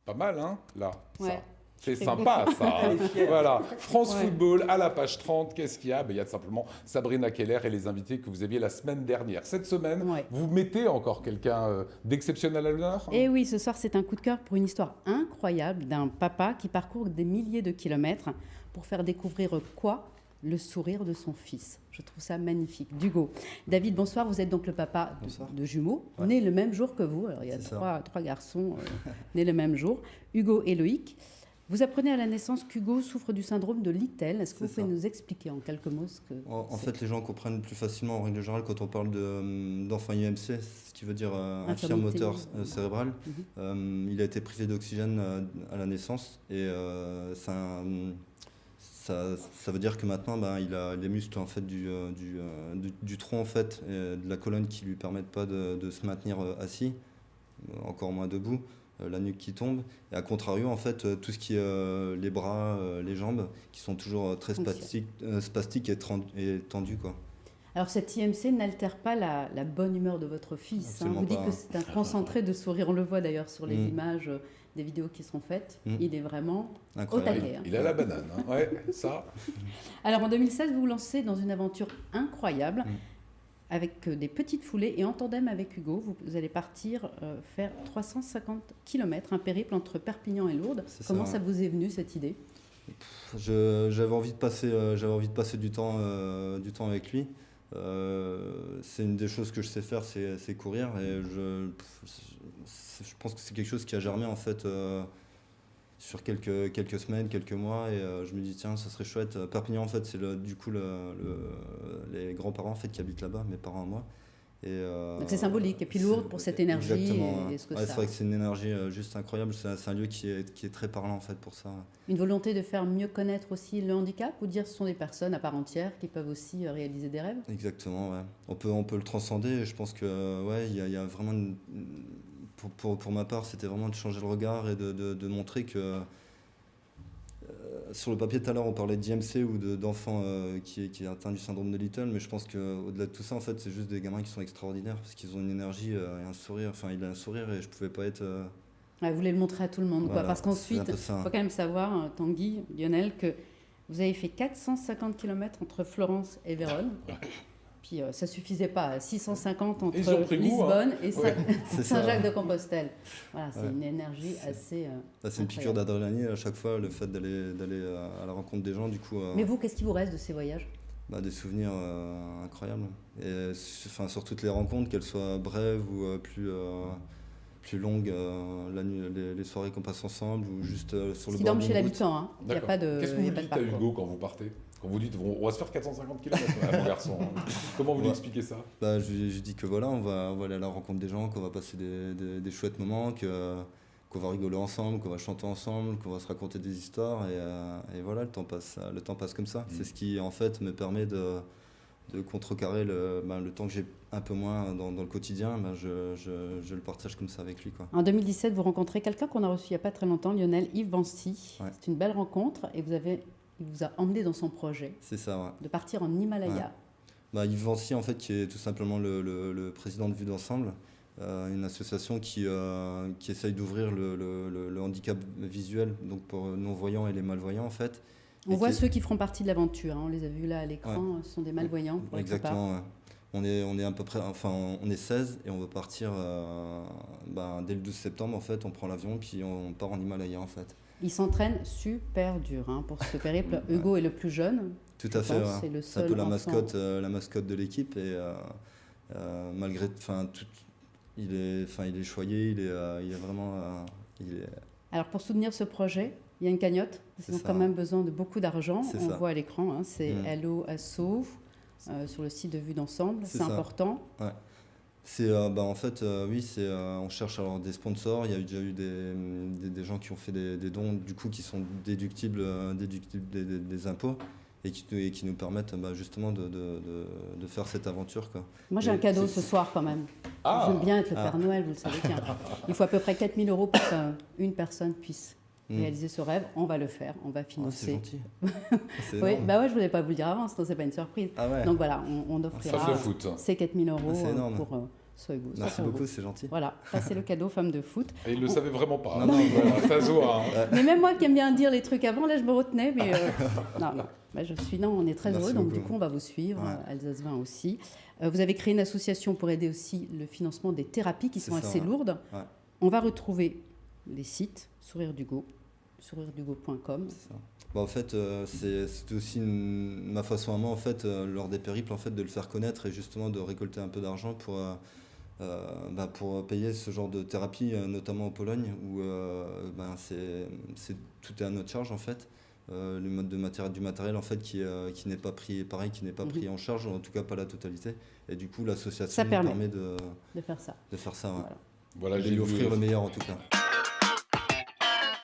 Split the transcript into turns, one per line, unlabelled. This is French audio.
Pas mal, hein, là, ça.
Ouais.
C'est sympa, ça.
Elle est fière.
Voilà. France
Ouais.
Football, à la page 30, qu'est-ce qu'il y a? Ben, il y a simplement Sabrina Keller et les invités que vous aviez la semaine dernière. Cette semaine,
Ouais.
vous mettez encore quelqu'un d'exceptionnel à l'honneur?
Et oui, ce soir, c'est un coup de cœur pour une histoire incroyable d'un papa qui parcourt des milliers de kilomètres pour faire découvrir quoi? Le sourire de son fils. Je trouve ça magnifique. D'Hugo. David, bonsoir. Vous êtes donc le papa
Bonsoir.
de jumeaux,
Ouais.
nés le même jour que vous. Alors, il y a
C'est ça.
trois garçons nés le même jour, Hugo et Loïc. Vous apprenez à la naissance qu'Hugo souffre du syndrome de Littel. Est-ce que vous
C'est
pouvez
ça.
nous expliquer en quelques mots ce que
En
c'est?
fait, les gens comprennent plus facilement en règle générale quand on parle d'enfant IMC, ce qui veut dire infirme
Infirmité.
moteur cérébral.
Mhm.
Il a été privé d'oxygène à la naissance et ça veut dire que maintenant, il a les muscles en fait, du tronc en fait, et de la colonne qui lui permettent pas de se maintenir assis, encore moins debout. La nuque qui tombe, et à contrario, en fait, tout ce qui est les bras, les jambes, qui sont toujours très spastiques et tendus, quoi.
Alors, cette IMC n'altère pas la bonne humeur de votre fils.
Absolument
Vous dites
pas.
que c'est un concentré de sourire. On le voit d'ailleurs sur les images des vidéos qui seront faites. Il est vraiment au
Incroyable.
taquet.
Il a la banane, hein. Ouais, ça.
Alors, en 2016, vous vous lancez dans une aventure incroyable avec des petites foulées et en tandem avec Hugo. Vous allez partir faire 350 km, un périple entre Perpignan et Lourdes.
C'est
Comment
ça,
ça vous est venu, cette idée?
J'avais envie de passer du temps avec lui. C'est une des choses que je sais faire, c'est courir. Et je pense que c'est quelque chose qui a germé en fait sur quelques semaines, quelques mois. Et je me dis tiens, ça serait chouette. Perpignan en fait, c'est du coup les grands-parents en fait qui habitent là-bas, mes parents à moi.
Donc c'est symbolique. Et puis Lourdes pour cette énergie.
Exactement.
Et ce que
Ouais,
ça
c'est vrai que c'est une énergie juste incroyable. C'est un lieu qui est très parlant en fait pour ça.
Une volonté de faire mieux connaître aussi le handicap ou dire ce sont des personnes à part entière qui peuvent aussi réaliser des rêves?
Exactement, ouais. On peut le transcender. Et je pense que ouais, il y a vraiment pour ma part, c'était vraiment de changer le regard et de montrer que sur le papier tout à l'heure, on parlait d'IMC ou d'enfants qui est atteint du syndrome de Little, mais je pense qu'au-delà de tout ça, en fait, c'est juste des gamins qui sont extraordinaires parce qu'ils ont une énergie et un sourire. Enfin, il a un sourire et je pouvais pas être.
Ouais, vous voulez le montrer à tout le monde, quoi.
Voilà,
Parce
c'est un
qu'ensuite,
peu
il
ça.
faut quand même savoir, Tanguy, Lionel, que vous avez fait 450 km entre Florence et Vérone. Puis ça suffisait pas, 650 entre
Ils ont pris goût,
Lisbonne et
Ouais.
C'est ça.
Saint-Jacques-de-Compostelle. Voilà, c'est
Ouais.
une énergie assez.
Là, c'est une piqûre d'adrénaline à chaque fois, le fait d'aller à la rencontre des gens, du coup.
Mais vous, qu'est-ce qui vous reste de ces voyages?
Des souvenirs incroyables. Et enfin, sur toutes les rencontres, qu'elles soient brèves ou plus longues, les soirées qu'on passe ensemble ou juste sur le
Qui
bord
dorment
d'une
chez
route.
l'habitant, hein. Il n'y a
D'accord.
pas de.
Qu'est-ce que
il y
vous
a pas de
dites à
parcours.
Hugo quand vous partez? Quand vous dites, on va se faire 450 km, mon garçon. Comment vous lui
Ouais.
expliquez ça?
Je lui dis que voilà, on va aller à la rencontre des gens, qu'on va passer des chouettes moments, qu'on va rigoler ensemble, qu'on va chanter ensemble, qu'on va se raconter des histoires et voilà, le temps passe comme ça. C'est ce qui en fait me permet de contrecarrer le temps que j'ai un peu moins dans le quotidien, je le partage comme ça avec lui, quoi.
En 2017, vous rencontrez quelqu'un qu'on a reçu il n'y a pas très longtemps, Lionel Yves Vancy.
Ouais.
C'est une belle rencontre et il vous a emmené dans son projet
C'est ça, ouais.
de partir en Himalaya.
Yves Vancy, en fait, qui est tout simplement le président de Vue d'Ensemble, une association qui essaye d'ouvrir le handicap visuel, donc pour non-voyants et les malvoyants, en fait.
On
Et
voit
qui-
ceux qui feront partie de l'aventure, hein. On les a vus là à l'écran, ce sont des malvoyants pour la plupart.
Exactement, ouais. On est à peu près, enfin, on est 16 et on va partir dès le 12 septembre, en fait. On prend l'avion, puis on part en Himalaya, en fait.
Ils s'entraînent super dur pour ce périple. Hugo est le plus jeune.
Tout
Je
à fait,
pense,
ouais.
c'est le
C'est un
seul
peu la
enfant.
mascotte de l'équipe et malgré, enfin, il est choyé, il est vraiment,
Alors pour soutenir ce projet, il y a une cagnotte. Ils ont
ça.
quand même besoin de beaucoup d'argent.
C'est
On
ça.
voit à l'écran, hein, c'est Hello Asso sur le site de Vue d'Ensemble.
C'est
C'est
ça.
important.
C'est en fait oui, on cherche alors des sponsors. Il y a déjà eu des gens qui ont fait des dons du coup qui sont déductibles des impôts et qui nous permettent justement de faire cette aventure, quoi.
Moi j'ai
Et
un cadeau
c'est-
ce soir quand même.
Ah.
J'aime bien être le Père Noël, vous le savez bien. Il faut à peu près 4 000 € pour qu'une personne puisse réaliser ce rêve. On va le faire, on va
Oh, c'est
financer.
gentil. C'est
Oui,
énorme.
bah ouais, je voulais pas vous le dire avant, sinon c'est pas une surprise.
Ah ouais.
Donc voilà, on
Sauf
offrira
le foot.
ces 4 000
Ah, c'est
€
énorme.
Soyez-vous. Ça,
Merci
pour
beaucoup,
vous.
c'est gentil.
Voilà, ça c'est le cadeau femme de foot.
Et il ne le savait vraiment pas.
Non, non,
Voilà, ça se voit. Hein.
Mais même moi qui aime bien dire les trucs avant, là je me retenais, mais non, non. Bah, on est très
Merci
heureux, donc
beaucoup.
du coup on va vous suivre,
Ouais.
Alsace 20 aussi. Vous avez créé une association pour aider aussi le financement des thérapies qui
C'est
sont
ça,
assez
ouais.
lourdes.
Ouais.
On va retrouver les sites Sourire d'Hugo, souriredugo.com.
C'est ça. Bah, en fait, c'était aussi ma façon à moi, en fait, lors des périples, en fait, de le faire connaître et justement de récolter un peu d'argent pour payer ce genre de thérapie, notamment en Pologne, où tout est à notre charge, en fait. Le mode du matériel, en fait, qui n'est pas pris, pareil, qui n'est pas pris en charge, en tout cas pas la totalité. Et du coup, l'association
Ça
nous
permet
permet
de faire ça.
de faire ça, ouais.
Voilà.
Voilà,
De
j'ai
lui
vu,
offrir le meilleur, en tout cas.